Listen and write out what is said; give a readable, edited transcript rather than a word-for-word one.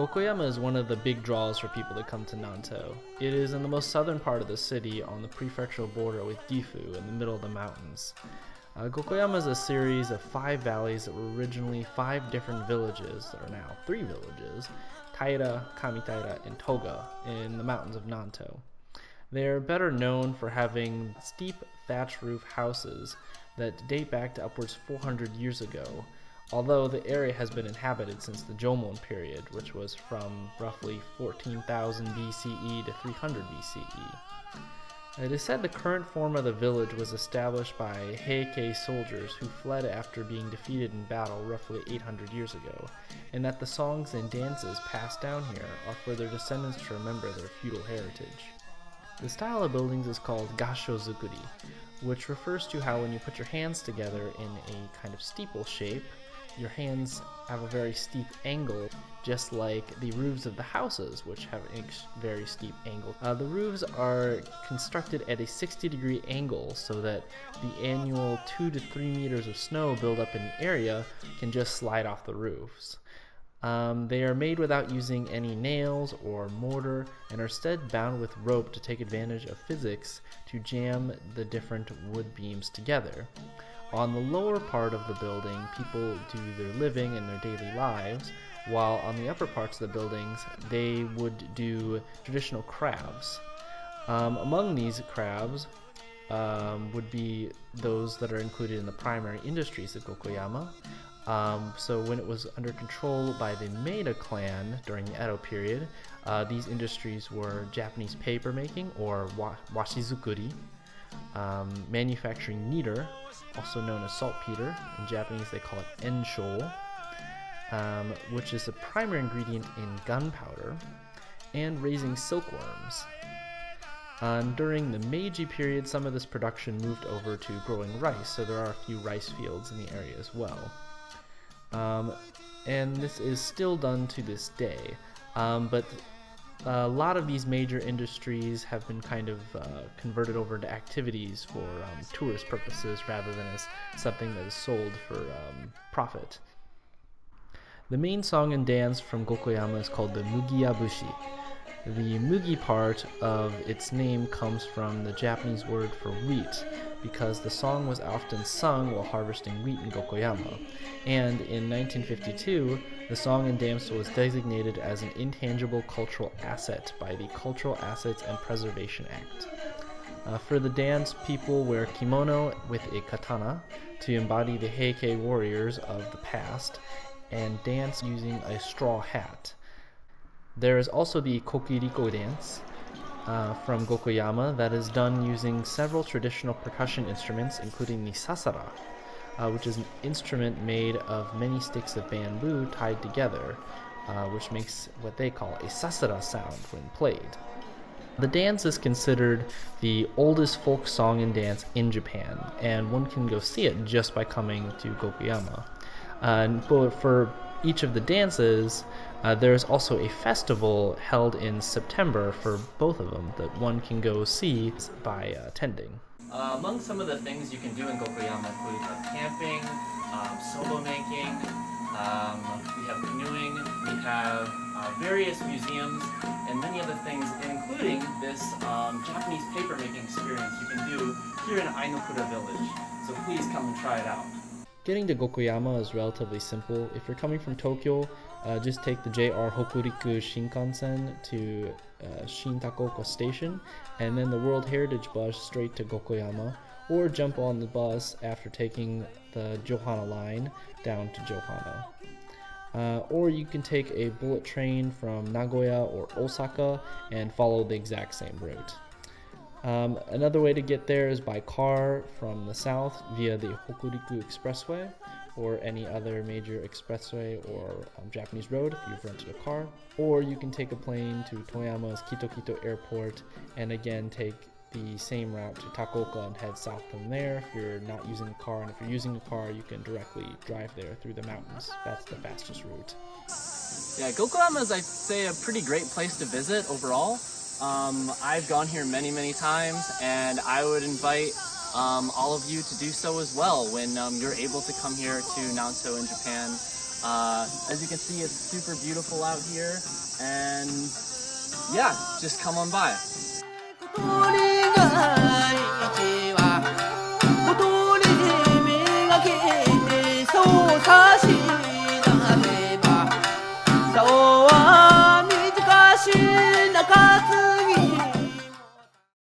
Gokayama is one of the big draws for people that come to Nanto. It is in the most southern part of the city on the prefectural border with Gifu in the middle of the mountains. Gokayama is a series of 5 valleys that were originally 5 different villages that are now 3 villages, Taira, Kamitaira, and Toga, in the mountains of Nanto. They are better known for having steep thatched roof houses that date back to upwards 400 years ago, although the area has been inhabited since the Jomon period, which was from roughly 14,000 BCE to 300 BCE. It is said the current form of the village was established by Heikei soldiers who fled after being defeated in battle roughly 800 years ago, and that the songs and dances passed down here are for their descendants to remember their feudal heritage. The style of buildings is called gassho-zukuri, which refers to how when you put your hands together in a kind of steeple shape, your hands have a very steep angle, just like the roofs of the houses, which have a very steep angle. The roofs are constructed at a 60-degree angle so that the annual 2 to 3 meters of snow built up in the area can just slide off the roofs. They are made without using any nails or mortar and are instead bound with rope to take advantage of physics to jam the different wood beams together. On the lower part of the building, people do their living and their daily lives, while on the upper parts of the buildings, they would do traditional crafts. Among these crafts would be those that are included in the primary industries of Gokayama. So when it was under control by the Maeda clan during the Edo period, these industries were Japanese papermaking, or washi-zukuri, manufacturing niter, also known as saltpeter. In Japanese they call it ensho, which is the primary ingredient in gunpowder, and raising silkworms. During the Meiji period, some of this production moved over to growing rice, so there are a few rice fields in the area as well. And this is still done to this day, but a lot of these major industries have been kind of converted over into activities for tourist purposes rather than as something that is sold for profit. The main song and dance from Gokayama is called the Mugiyabushi. The Mugi part of its name comes from the Japanese word for wheat, because the song was often sung while harvesting wheat in Gokayama, and in 1952, the song and dance was designated as an intangible cultural asset by the Cultural Assets and Preservation Act. For the dance, people wear kimono with a katana to embody the Heikei warriors of the past, and dance using a straw hat. There is also the Kokiriko dance from Gokayama that is done using several traditional percussion instruments, including the sasara, which is an instrument made of many sticks of bamboo tied together, which makes what they call a sasara sound when played. The dance is considered the oldest folk song and dance in Japan, and one can go see it just by coming to Gokayama. For each of the dances, there is also a festival held in September for both of them that one can go see by attending. Among some of the things you can do in Gokayama include camping, solo making, we have canoeing, we have various museums, and many other things, including this Japanese papermaking experience you can do here in Ainokura village. So please come and try it out. Getting to Gokayama is relatively simple. If you're coming from Tokyo, just take the JR Hokuriku Shinkansen to Shintakoku Station, and then the World Heritage bus straight to Gokayama, or jump on the bus after taking the Johana line down to Johana. Or you can take a bullet train from Nagoya or Osaka and follow the exact same route. Another way to get there is by car from the south via the Hokuriku Expressway or any other major expressway or Japanese road if you've rented a car. Or you can take a plane to Toyama's Kito Airport and again take the same route to Takoka and head south from there if you're not using a car. And if you're using a car, you can directly drive there through the mountains. That's the fastest route. Yeah, Gokayama is, I'd say, a pretty great place to visit overall. I've gone here many times, and I would invite all of you to do so as well when you're able to come here to Nanto in Japan. As you can see, it's super beautiful out here, and yeah, just come on by.